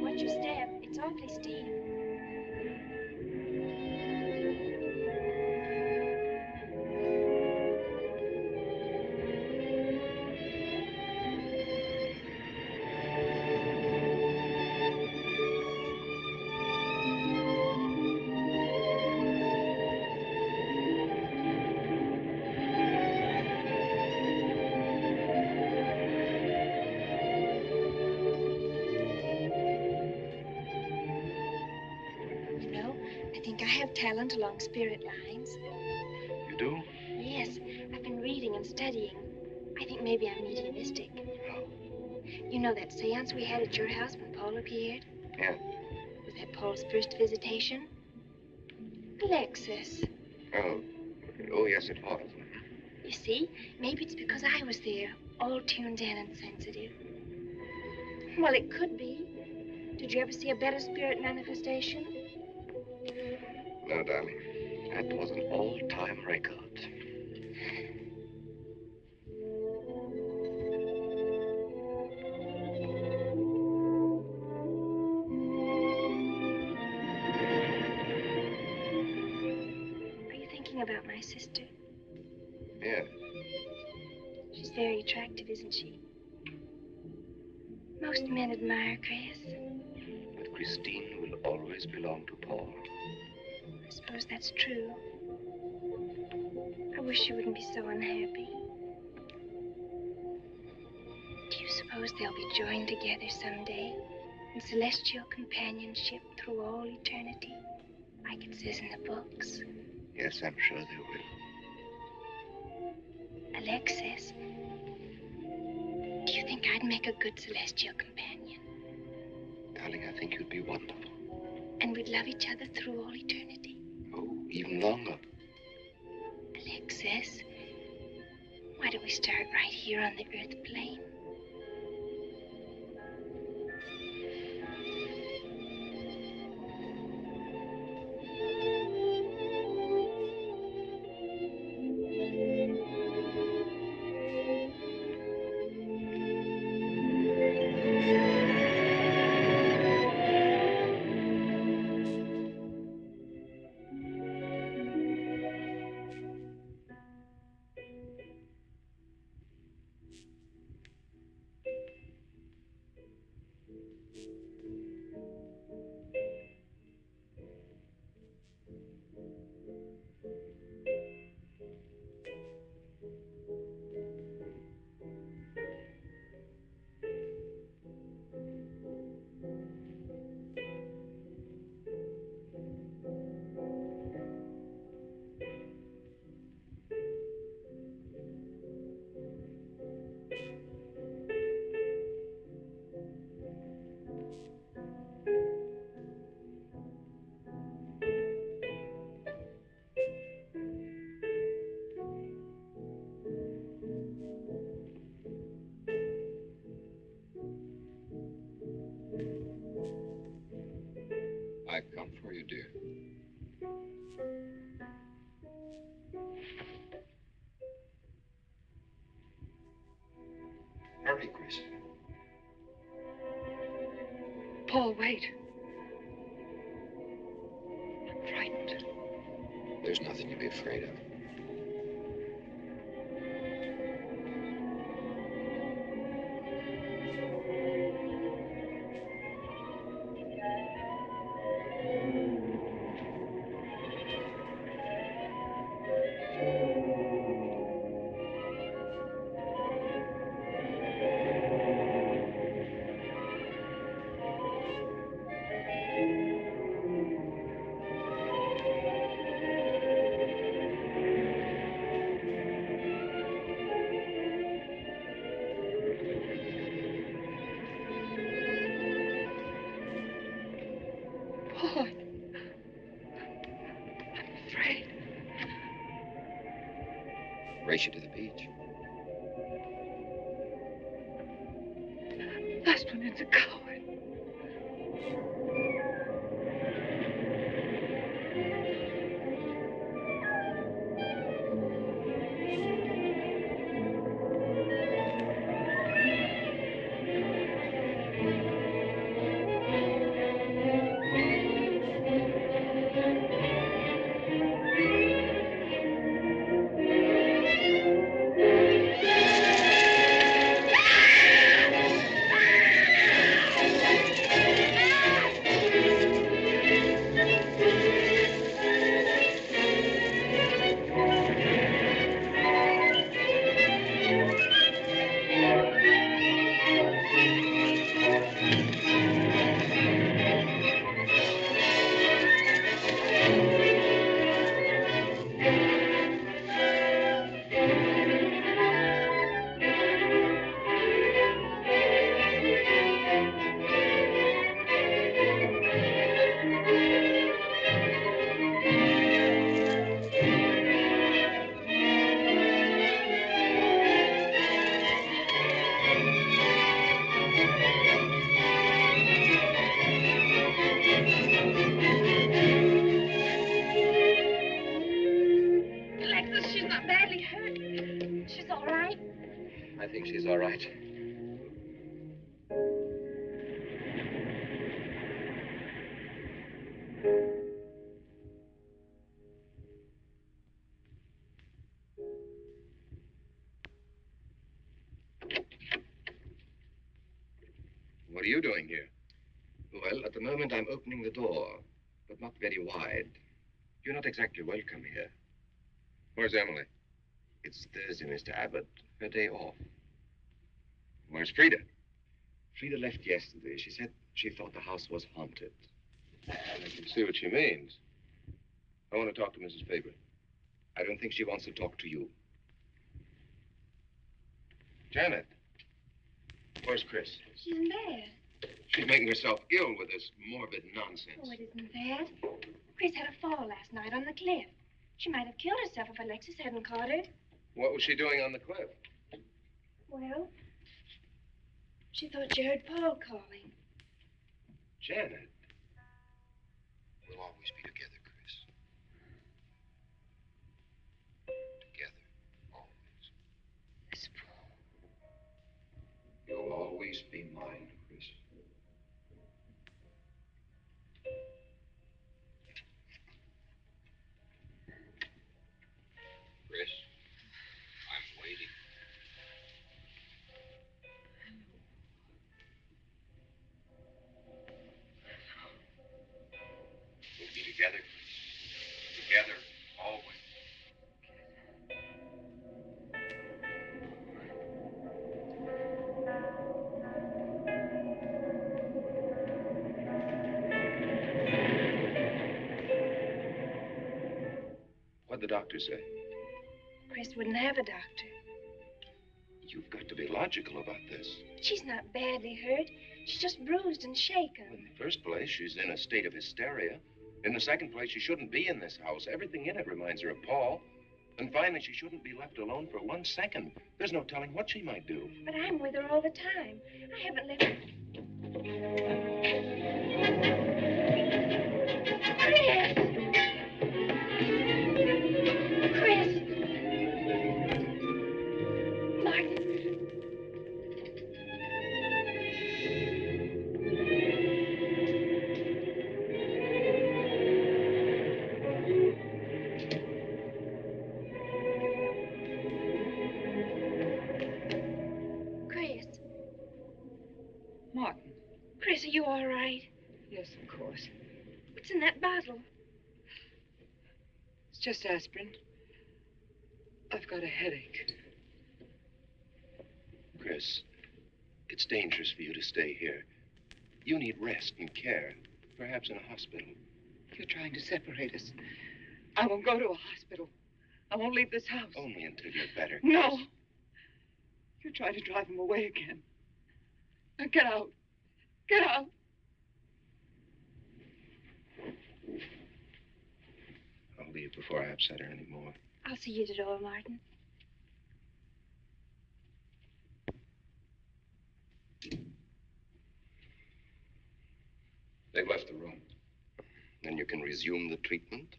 Watch your step. It's awfully steep. You know, I think I have talent along spirit lines. You do? Yes, I've been reading and studying. I think maybe I'm mediumistic. Oh. You know that seance we had at your house when Paul appeared? Yeah. Was that Paul's first visitation? Alexis. Oh, yes, it was. You see, maybe it's because I was there, all tuned in and sensitive. Well, it could be. Did you ever see a better spirit manifestation? No, darling. That was an all-time record. Are you thinking about my sister? Yeah. She's very attractive, isn't she? Most men admire Chris. But Christine will always belong to Paul. I suppose that's true. I wish she wouldn't be so unhappy. Do you suppose they'll be joined together someday in celestial companionship through all eternity, like it says in the books? Yes, I'm sure they will. Alexis, do you think I'd make a good celestial companion? Darling, I think you'd be wonderful. And we'd love each other through all eternity? Oh, even longer. Alexis, why don't we start right here on the earth plane? dear. Hurry, Chris. Paul, wait. I'm frightened. There's nothing to be afraid of. Paul, I'm afraid. Race you to the beach. Last one is a coward. Alexis, she's not badly hurt. She's all right. I think she's all right. What are you doing here? Well, at the moment I'm opening the door, but not very wide. You're not exactly welcome here. Where's Emily? It's Thursday, Mr. Abbott. Her day off. Where's Frida? Frida left yesterday. She said she thought the house was haunted. I can see what she means. I want to talk to Mrs. Faber. I don't think she wants to talk to you. Janet. Where's Chris? She's in bed. She's making herself ill with this morbid nonsense. Oh, it isn't bad. Chris had a fall last night on the cliff. She might have killed herself if Alexis hadn't caught her. What was she doing on the cliff? Well, she thought she heard Paul calling. Janet. We'll always be together, Chris. Together. Always. This Paul. You'll always be mine, Chris. Chris, I'm waiting. We'll be together. Together, always. What'd the doctor say? Chris wouldn't have a doctor. You've got to be logical about this. She's not badly hurt. She's just bruised and shaken. In the first place, she's in a state of hysteria. In the second place, she shouldn't be in this house. Everything in it reminds her of Paul. And finally, she shouldn't be left alone for 1 second. There's no telling what she might do. But I'm with her all the time. I haven't left her. Chris! Chris, are you all right? Yes, of course. What's in that bottle? It's just aspirin. I've got a headache. Chris, it's dangerous for you to stay here. You need rest and care, perhaps in a hospital. You're trying to separate us. I won't go to a hospital. I won't leave this house. Only until you're better. No. You're trying to drive him away again. Now get out. Get out. I'll leave before I upset her anymore. I'll see you at the door, Martin. They've left the room. Then you can resume the treatment?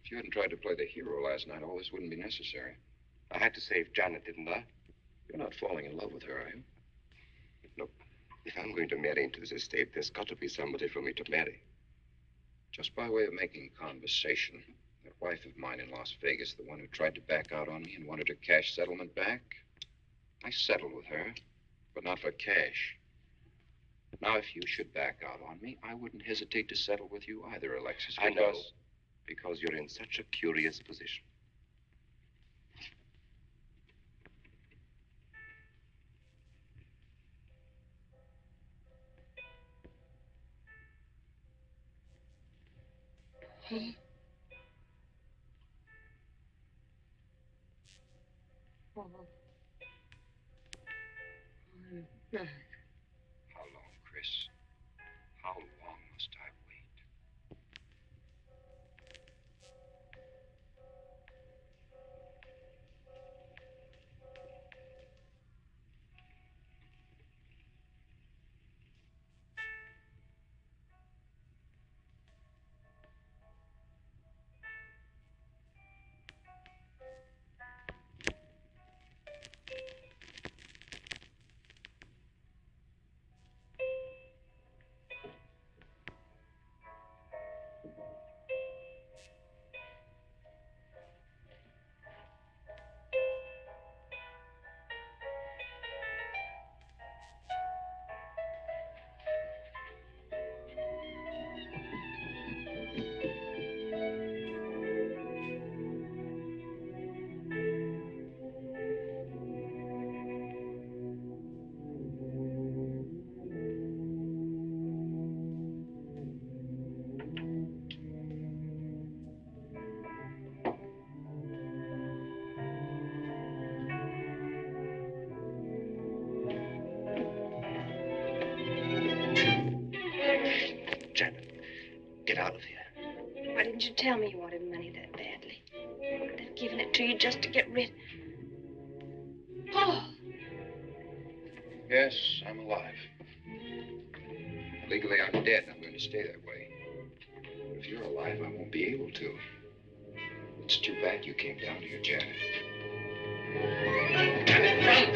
If you hadn't tried to play the hero last night, all this wouldn't be necessary. I had to save Janet, didn't I? You're not falling in love with her, are you? Look, if I'm going to marry into this estate, there's got to be somebody for me to marry. Just by way of making conversation, that wife of mine in Las Vegas, the one who tried to back out on me and wanted her cash settlement back, I settled with her, but not for cash. Now, if you should back out on me, I wouldn't hesitate to settle with you either, Alexis. I know, because you're in such a curious position. Oh. I'm back. How long, Chris? How long must I wait? Out of here. Why didn't you tell me you wanted money that badly? I could have given it to you just to get rid. Paul! Yes, I'm alive. Legally, I'm dead, and I'm going to stay that way. But if you're alive, I won't be able to. It's too bad you came down here, Janet. Janet, run!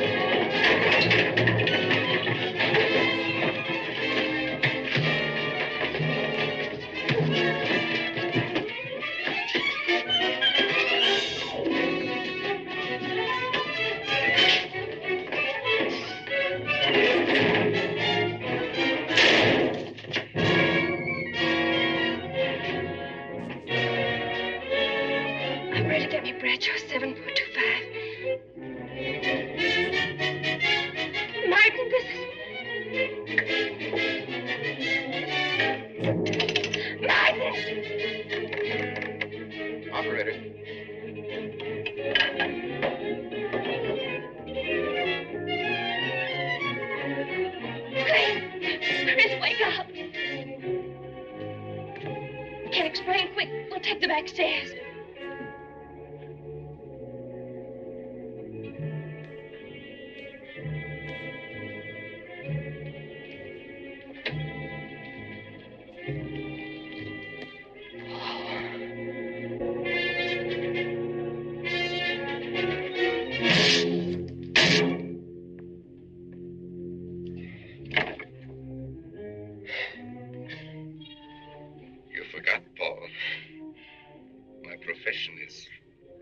Bradshaw 7425. Martin, this is... Martin! Operator. Chris, wake up. Can't explain. Quick, we'll take the back stairs.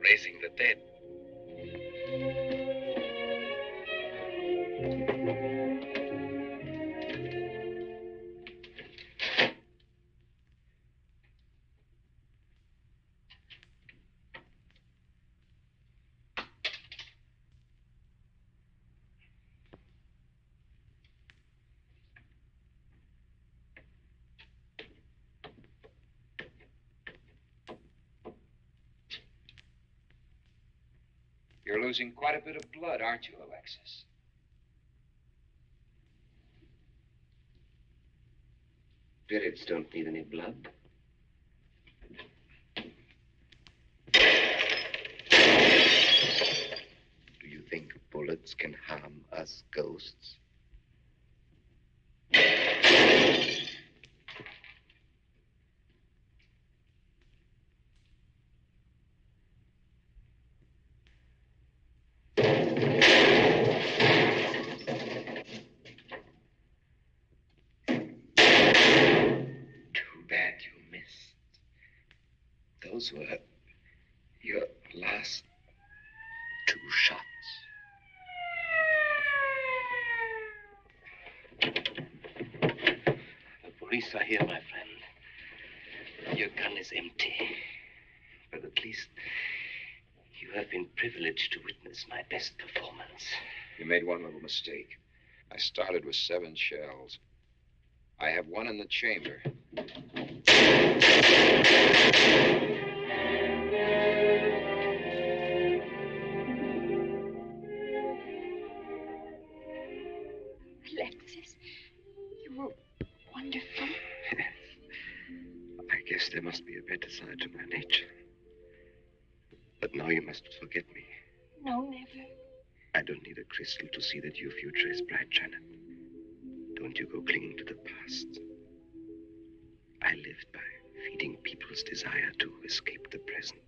Raising the dead. You're losing quite a bit of blood, aren't you, Alexis? Spirits don't need any blood. Do you think bullets can harm us ghosts? Those were your last 2 shots. The police are here, my friend. Your gun is empty. But at least you have been privileged to witness my best performance. You made one little mistake. I started with 7 shells. I have 1 in the chamber. Alexis, you were wonderful. I guess there must be a better side to my nature. But now you must forget me. No, never. I don't need a crystal to see that your future is bright, Janet. Don't you go clinging to the past. I lived by feeding people's desire to escape the present.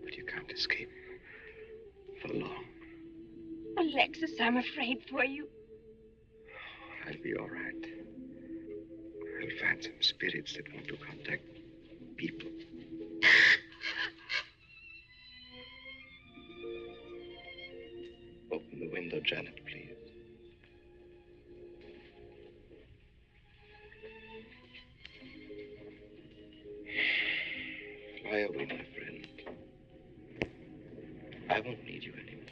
But you can't escape for long. Alexis, I'm afraid for you. I'll be all right. I'll find some spirits that want to contact people. Open the window, Janet, please. Fly away, my friend. I won't need you anymore.